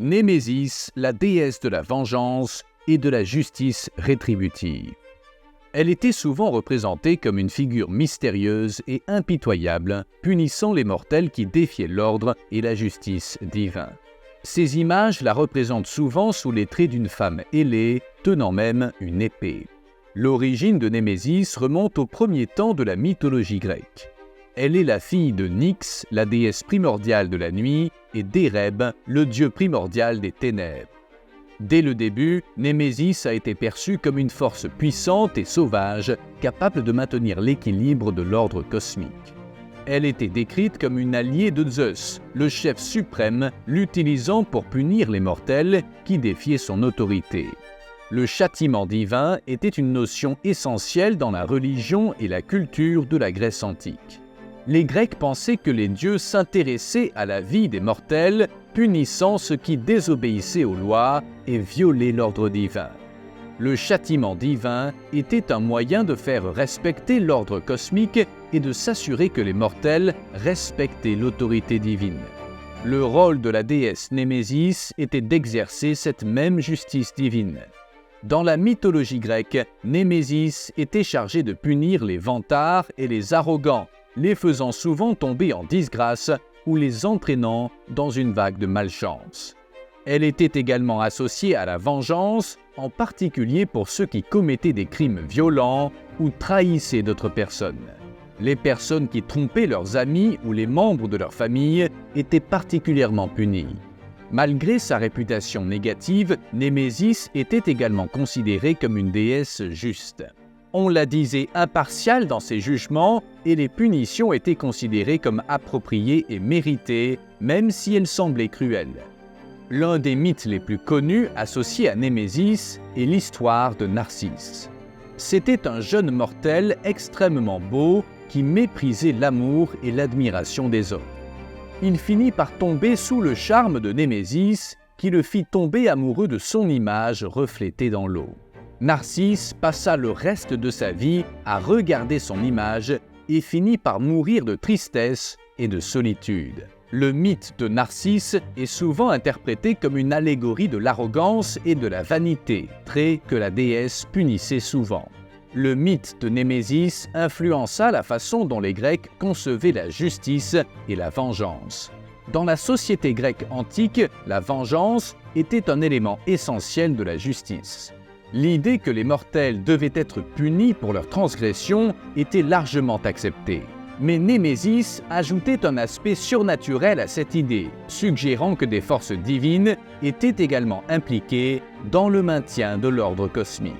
Némésis, la déesse de la vengeance et de la justice rétributive. Elle était souvent représentée comme une figure mystérieuse et impitoyable, punissant les mortels qui défiaient l'ordre et la justice divins. Ces images la représentent souvent sous les traits d'une femme ailée, tenant même une épée. L'origine de Némésis remonte au premier temps de la mythologie grecque. Elle est la fille de Nyx, la déesse primordiale de la nuit, et d'Éreb, le dieu primordial des ténèbres. Dès le début, Némésis a été perçue comme une force puissante et sauvage, capable de maintenir l'équilibre de l'ordre cosmique. Elle était décrite comme une alliée de Zeus, le chef suprême, l'utilisant pour punir les mortels qui défiaient son autorité. Le châtiment divin était une notion essentielle dans la religion et la culture de la Grèce antique. Les Grecs pensaient que les dieux s'intéressaient à la vie des mortels, punissant ceux qui désobéissaient aux lois et violaient l'ordre divin. Le châtiment divin était un moyen de faire respecter l'ordre cosmique et de s'assurer que les mortels respectaient l'autorité divine. Le rôle de la déesse Némésis était d'exercer cette même justice divine. Dans la mythologie grecque, Némésis était chargée de punir les vantards et les arrogants, les faisant souvent tomber en disgrâce ou les entraînant dans une vague de malchance. Elle était également associée à la vengeance, en particulier pour ceux qui commettaient des crimes violents ou trahissaient d'autres personnes. Les personnes qui trompaient leurs amis ou les membres de leur famille étaient particulièrement punies. Malgré sa réputation négative, Némésis était également considérée comme une déesse juste. On la disait impartiale dans ses jugements et les punitions étaient considérées comme appropriées et méritées, même si elles semblaient cruelles. L'un des mythes les plus connus associés à Némésis est l'histoire de Narcisse. C'était un jeune mortel extrêmement beau qui méprisait l'amour et l'admiration des autres. Il finit par tomber sous le charme de Némésis, qui le fit tomber amoureux de son image reflétée dans l'eau. Narcisse passa le reste de sa vie à regarder son image et finit par mourir de tristesse et de solitude. Le mythe de Narcisse est souvent interprété comme une allégorie de l'arrogance et de la vanité, traits que la déesse punissait souvent. Le mythe de Némésis influença la façon dont les Grecs concevaient la justice et la vengeance. Dans la société grecque antique, la vengeance était un élément essentiel de la justice. L'idée que les mortels devaient être punis pour leurs transgressions était largement acceptée. Mais Némésis ajoutait un aspect surnaturel à cette idée, suggérant que des forces divines étaient également impliquées dans le maintien de l'ordre cosmique.